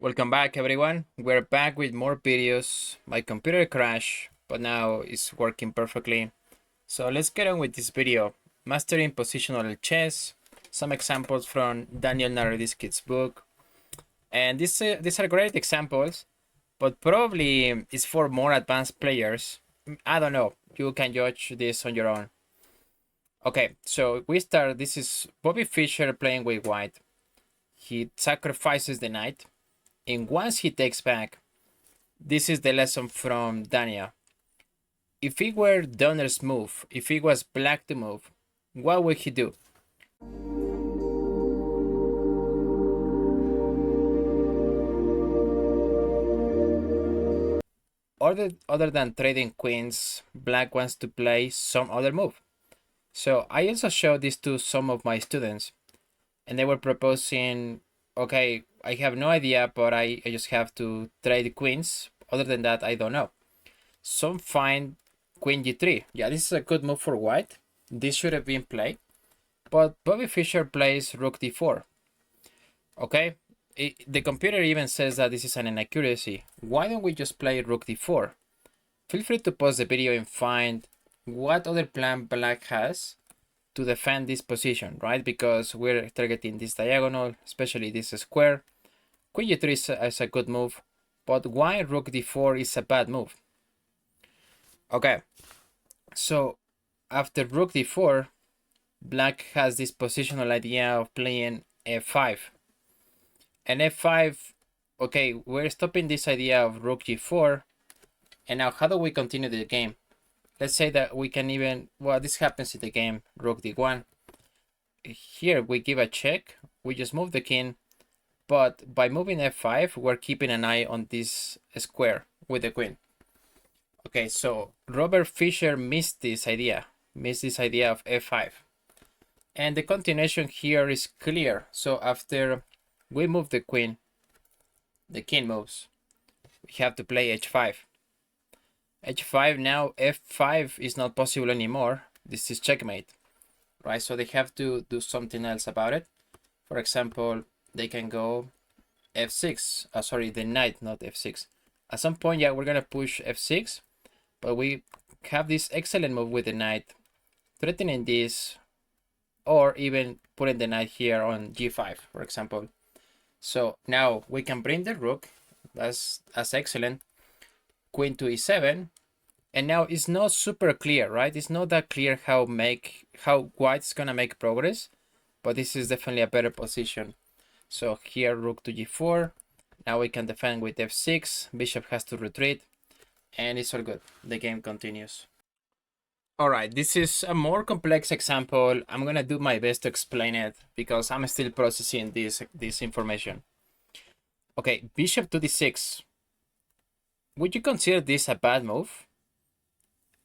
Welcome back, everyone. We're back with more videos. My computer crashed, but now it's working perfectly. So let's get on with this video. Mastering Positional Chess. Some examples from Daniel Naroditsky's book. And these are great examples, but probably it's for more advanced players. I don't know. You can judge this on your own. Okay, so we start. This is Bobby Fischer playing with white. He sacrifices the knight. And once he takes back, this is the lesson from Daniel. If it were Donner's move, if it was black to move, what would he do? Other than trading queens, black wants to play some other move. So I also showed this to some of my students, and they were proposing, okay, I have no idea, but I just have to trade queens. Other than that, I don't know. Some find queen g3. Yeah, this is a good move for white. This should have been played. But Bobby Fischer plays rook d4. Okay, the computer even says that this is an inaccuracy. Why don't we just play rook d4? Feel free to pause the video and find what other plan black has to defend this position, right? Because we're targeting this diagonal, especially this square. Queen g3 is a good move, but why rook d4 is a bad move? Okay, so after rook d4, black has this positional idea of playing f5. And f5, okay, we're stopping this idea of rook g4. And now how do we continue the game? Let's say that we can even, well, this happens in the game, rook d1. Here we give a check, we just move the king, but by moving f5, we're keeping an eye on this square with the queen. Okay, so Robert Fischer missed this idea of f5. And the continuation here is clear. So after we move the queen, the king moves. We have to play h5. h5 now, f5 is not possible anymore. This is checkmate, right? So they have to do something else about it. For example, they can go f6. Sorry, the knight, not f6. At some point, yeah, we're gonna push f6, but we have this excellent move with the knight, threatening this, or even putting the knight here on g5, for example. So now we can bring the rook. That's excellent. Queen to e7, and now it's not super clear, right? It's not that clear how white's gonna make progress, but this is definitely a better position. So here rook to g4. Now we can defend with f6. Bishop has to retreat, and it's all good. The game continues. All right, this is a more complex example. I'm gonna do my best to explain it because I'm still processing this information. Okay, bishop to d6. Would you consider this a bad move?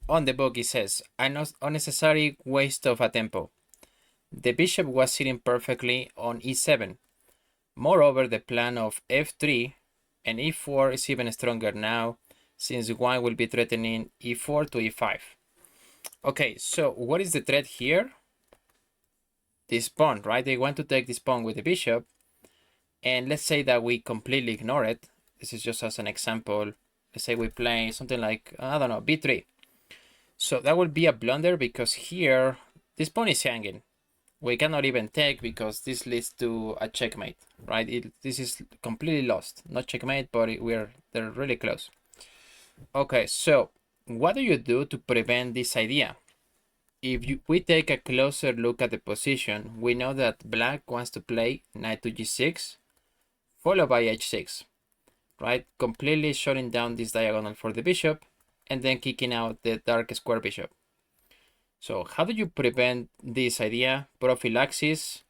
On the book it says, an unnecessary waste of a tempo. The bishop was sitting perfectly on e7. Moreover, the plan of f3 and e4 is even stronger now, since white will be threatening e4 to e5. Okay, so what is the threat here? This pawn, right? They want to take this pawn with the bishop. And let's say that we completely ignore it. This is just as an example. Let's say we play something like, I don't know, b3. So that would be a blunder because here, this pawn is hanging. We cannot even take because this leads to a checkmate, right? This is completely lost. Not checkmate, but they're really close. Okay, so what do you do to prevent this idea? If we take a closer look at the position, we know that black wants to play knight to g6, followed by h6, right? Completely shutting down this diagonal for the bishop, and then kicking out the dark square bishop. So how do you prevent this idea? Prophylaxis,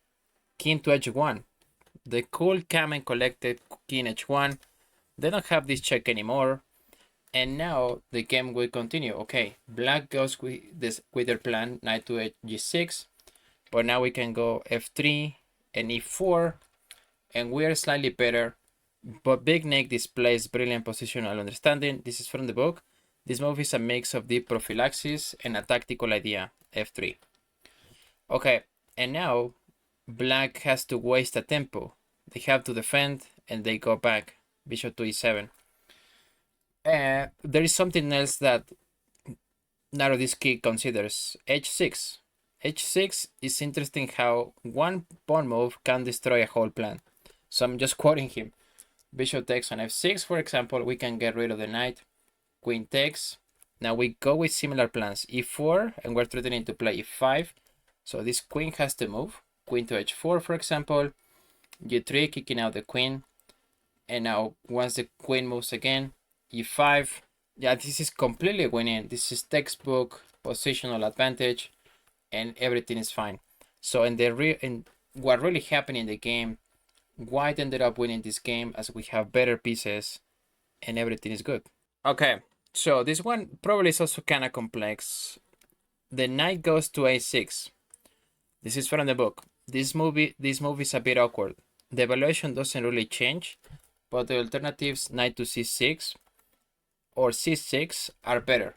king to h1. The cool, calm, and collected king h1. They don't have this check anymore. And now the game will continue. Okay, black goes with their plan, knight to g6. But now we can go f3 and e4. And we are slightly better. But Big Nick displays brilliant positional understanding. This is from the book. This move is a mix of deep prophylaxis and a tactical idea, f3. Okay, and now black has to waste a tempo. they have to defend and they go back. Bishop to e7. There is something else that Naroditsky considers, h6. h6 is interesting how one pawn move can destroy a whole plan. So I'm just quoting him. Bishop takes on f6, for example, we can get rid of the knight. Queen takes. Now we go with similar plans. e4, and we're threatening to play e5. So this queen has to move. Queen to h4, for example. g3, kicking out the queen. And now once the queen moves again, e5. Yeah, this is completely winning. This is textbook positional advantage, and everything is fine. So in what really happened in the game, White ended up winning this game as we have better pieces and everything is good. Okay, so this one probably is also kind of complex. The knight goes to a6. This is from the book. This move is a bit awkward. The evaluation doesn't really change, but the alternatives knight to c6 or c6 are better.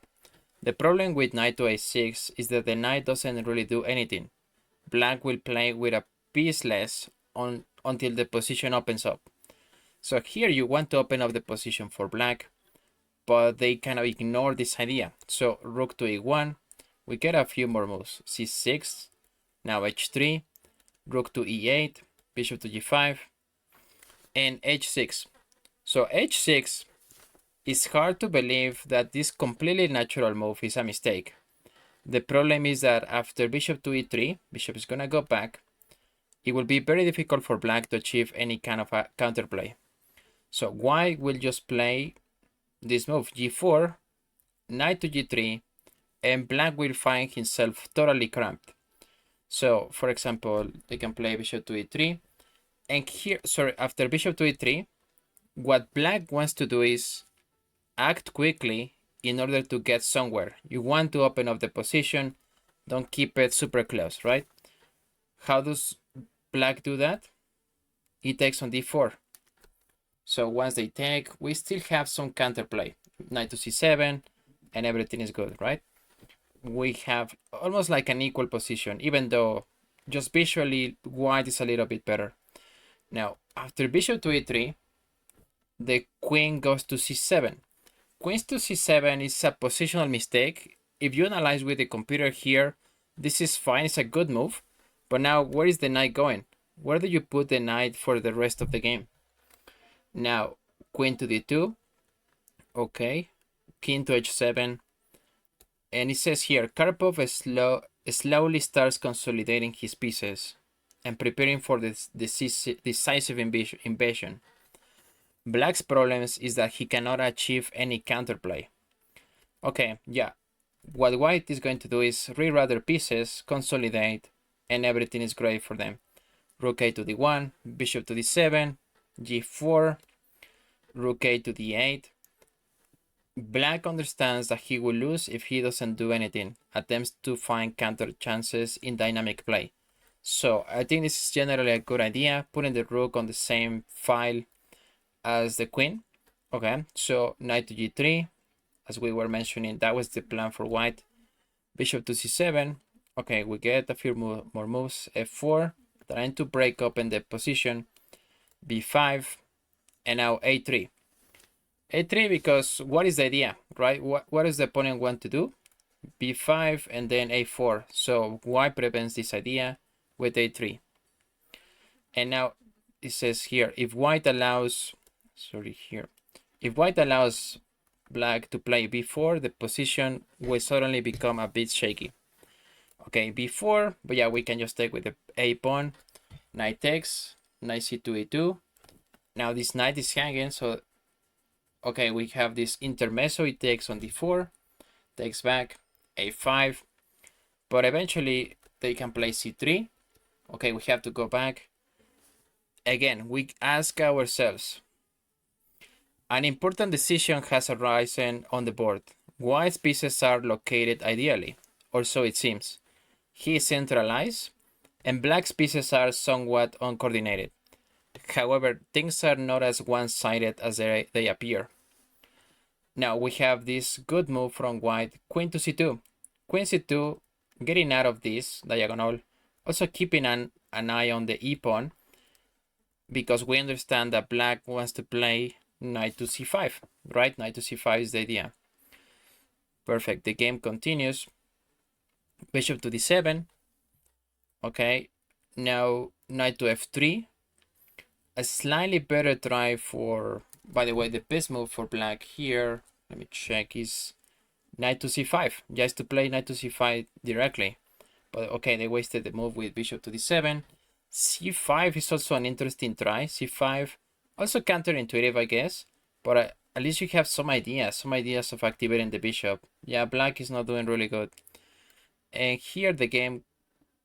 The problem with knight to a6 is that the knight doesn't really do anything. Black will play with a piece less until the position opens up. So here you want to open up the position for black, but they kind of ignore this idea. So rook to e1, we get a few more moves. c6, now h3, rook to e8, bishop to g5, and h6. So h6 it's hard to believe that this completely natural move is a mistake. The problem is that after bishop to e3, bishop is gonna go back. It will be very difficult for black to achieve any kind of a counterplay. So white will just play this move, g4, knight to g3, and black will find himself totally cramped. So for example, they can play bishop to e3, and here, sorry, after bishop to e3, what black wants to do is act quickly in order to get somewhere. You want to open up the position, don't keep it super close, right? How does black do that? He takes on d4. So once they take, we still have some counterplay. Knight to c7, and everything is good, right? We have almost like an equal position, even though just visually white is a little bit better. Now, after bishop to e3, the queen goes to c7. Queen to c7 is a positional mistake. If you analyze with the computer here, this is fine, it's a good move. But now, where is the knight going? Where do you put the knight for the rest of the game? Now, queen to d2. Okay. King to h7. And it says here, Karpov slowly starts consolidating his pieces and preparing for this decisive invasion. Black's problems is that he cannot achieve any counterplay. Okay, yeah. What white is going to do is reroute their pieces, consolidate, and everything is great for them. Rook a to d1, bishop to d7, g4, rook a to d8. Black understands that he will lose if he doesn't do anything, attempts to find counter chances in dynamic play. So I think this is generally a good idea, putting the rook on the same file as the queen. Okay, so knight to g3, as we were mentioning, that was the plan for white. Bishop to c7. Okay, we get a few more moves. f4, trying to break open the position. b5, and now a3. a3 because what is the idea, right? What does the opponent want to do? b5 and then a4. So white prevents this idea with a3. And now it says here, if white allows black to play b4, the position will suddenly become a bit shaky. Okay, b4, but yeah, we can just take with the a pawn. Knight takes, knight c2, e2. Now this knight is hanging, so okay, we have this intermezzo. It takes on d4, takes back, a5, but eventually they can play c3. Okay, we have to go back. Again, we ask ourselves, an important decision has arisen on the board. White's pieces are located ideally, or so it seems. He is centralized, and black's pieces are somewhat uncoordinated. However, things are not as one-sided as they appear. Now we have this good move from white, queen to c2. Queen c2, getting out of this diagonal, also keeping an eye on the e-pawn. because we understand that black wants to play knight to c5, right? Knight to c5 is the idea. Perfect. The game continues. Bishop to d7. Okay. Now knight to f3. A slightly better try for, by the way, the best move for black here, let me check, is knight to c5, just to play knight to c5 directly. But okay, they wasted the move with bishop to d7. c5 is also an interesting try. c5, also counterintuitive, I guess, but at least you have some ideas of activating the bishop. Yeah, black is not doing really good. And here the game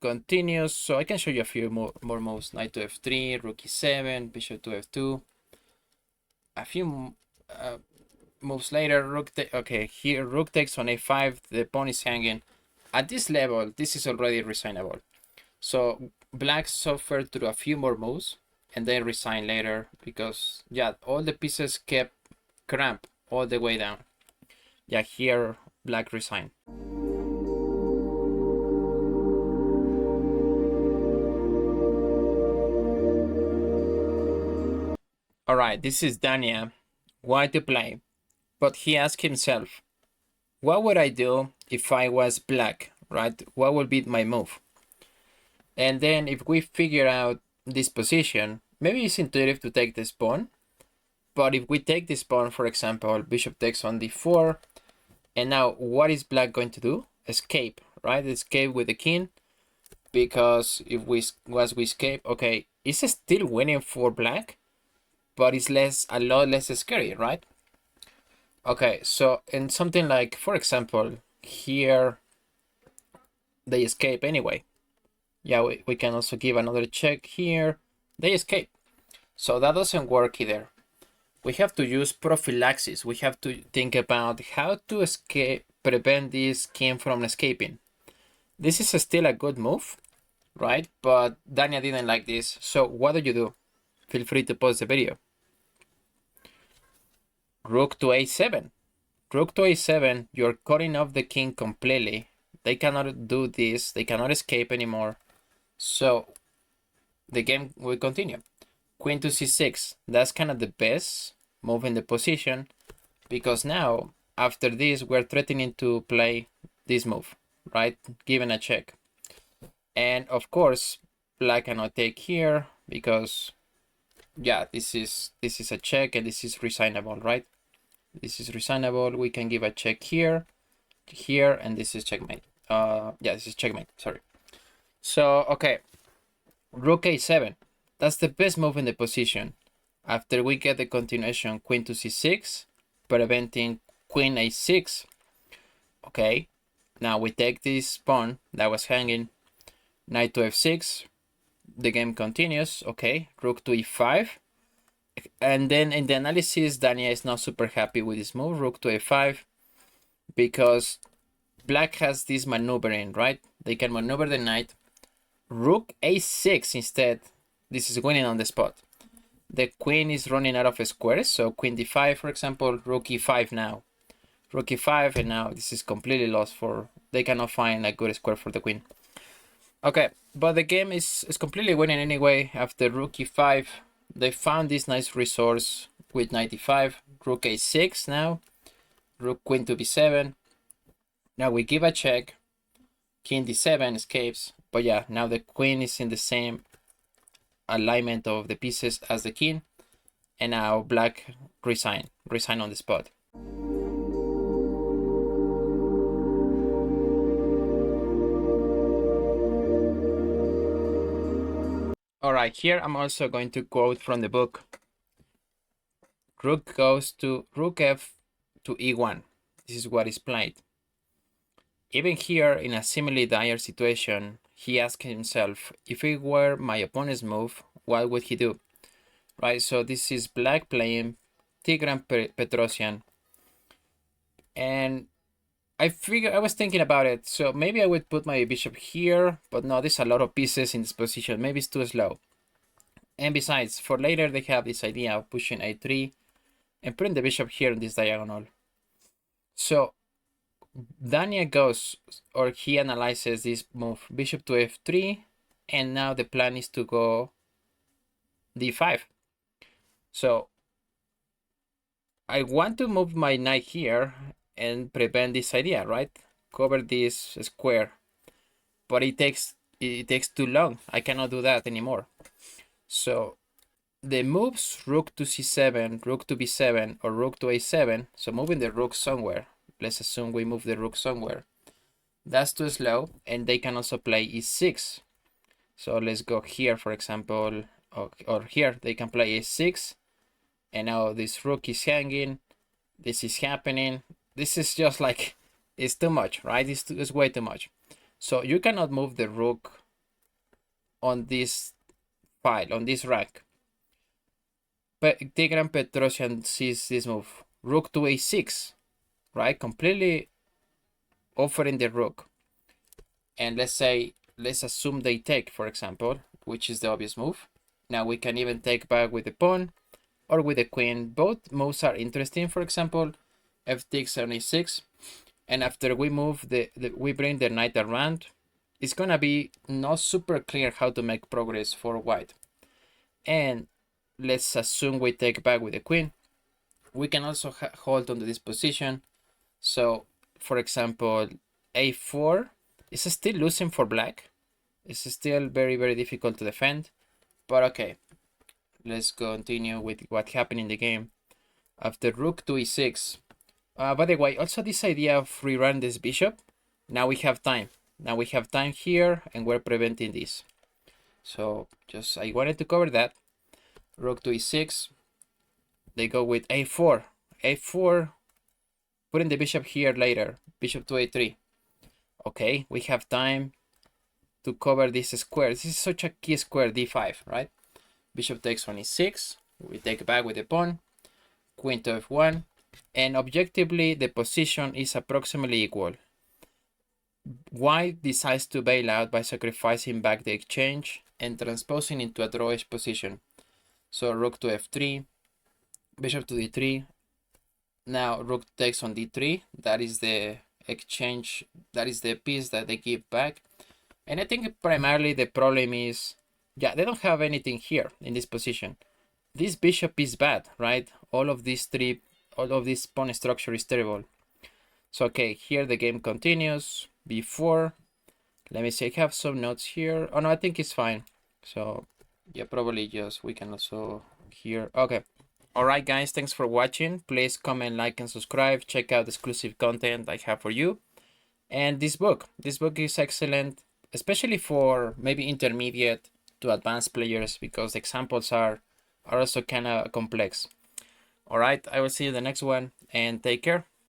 continues, so I can show you a few more moves. Knight to f3, rook e7, bishop to f2. A few moves later, okay, here rook takes on a5, the pawn is hanging. At this level, this is already resignable. So black suffered through a few more moves and then resigned later because, yeah, all the pieces kept cramped all the way down. Yeah, here black resigned. All right, this is Daniel. Why to play? But he asked himself, what would I do if I was black, right? What would be my move? And then if we figure out this position, maybe it's intuitive to take this pawn. But if we take this pawn, for example, bishop takes on d4, and now what is black going to do? Escape, right? Escape with the king, because if we escape, okay, it's still winning for black, but it's a lot less scary, right? Okay, so in something like, for example, here they escape anyway. Yeah, we can also give another check here. They escape. So that doesn't work either. We have to use prophylaxis. We have to think about how to prevent this king from escaping. This is still a good move, right? But Daniel didn't like this. So what do? Feel free to pause the video. Rook to a7. Rook to a7, you're cutting off the king completely. They cannot do this. They cannot escape anymore. So the game will continue. Queen to c6. That's kind of the best move in the position, because now after this we're threatening to play this move, right? Given a check. And of course black cannot take here because, yeah, this is a check and this is resignable, right? This is resignable. We can give a check here, and this is checkmate. Yeah, this is checkmate, sorry. So okay, rook a7. That's the best move in the position. After we get the continuation, queen to c6, preventing queen a6. Okay, now we take this pawn that was hanging, knight to f6. The game continues. Okay, rook to e5. And then in the analysis, Daniel is not super happy with this move, rook to a5, because black has this maneuvering, right? They can maneuver the knight. Rook a6 instead. This is winning on the spot. The queen is running out of squares, so queen d5, for example, rook e5 now. Rook e5, and now this is completely lost for, they cannot find a good square for the queen. Okay, but the game is completely winning anyway. After rook e5, they found this nice resource with knight e5, rook a6 now, rook queen to b7. Now we give a check, king d7 escapes, but yeah, now the queen is in the same alignment of the pieces as the king, and now black resign on the spot. All right, here I'm also going to quote from the book. Rook goes to rook f to e1. This is what is played. Even here, in a similarly dire situation, he asked himself, if it were my opponent's move, what would he do? Right, so this is black playing Tigran Petrosian. And I was thinking about it, so maybe I would put my bishop here, but no, there's a lot of pieces in this position. Maybe it's too slow. And besides, for later, they have this idea of pushing a3 and putting the bishop here in this diagonal. So Daniel goes, or he analyzes this move, bishop to f3, and now the plan is to go d5. So I want to move my knight here and prevent this idea, right? Cover this square, but it takes too long. I cannot do that anymore. So the moves rook to c7, rook to b7, or rook to a7, so moving the rook somewhere, let's assume we move the rook somewhere, that's too slow, and they can also play e6. So let's go here, for example, or here, they can play a6, and now this rook is hanging, this is happening, this is just like, it's too much, right? It's way too much. So you cannot move the rook on this file, on this rack. But Tigran Petrosian sees this move, rook to a6, right? Completely offering the rook. And let's assume they take, for example, which is the obvious move. Now we can even take back with the pawn or with the queen. Both moves are interesting. For example, f takes on a6, and after we move we bring the knight around, it's gonna be not super clear how to make progress for white. And let's assume we take back with the queen. We can also hold onto this position. So, for example, a4 is still losing for black. It's still very, very difficult to defend. But okay, let's continue with what happened in the game. After rook to e6. By the way, also this idea of rerun this bishop. Now we have time. Now we have time here, and we're preventing this. So just I wanted to cover that. Rook to e6. They go with a4. a4. Putting the bishop here later. Bishop to a3. Okay, we have time to cover this square. This is such a key square, d5, right? Bishop takes on e6. We take back with the pawn. Queen to f1. And objectively, the position is approximately equal. White decides to bail out by sacrificing back the exchange and transposing into a drawish position. So rook to f3, bishop to d3. Now rook takes on d3. That is the exchange. That is the piece that they give back. And I think primarily the problem is, yeah, they don't have anything here in this position. This bishop is bad, right? All of this pawn structure is terrible. So okay, here the game continues. b4. Let me see, I have some notes here. Oh no, I think it's fine. So yeah, probably just we can also here. Okay. Alright guys, thanks for watching. Please comment, like, and subscribe. Check out the exclusive content I have for you. And this book is excellent, especially for maybe intermediate to advanced players, because the examples are also kind of complex. Alright, I will see you in the next one, and take care.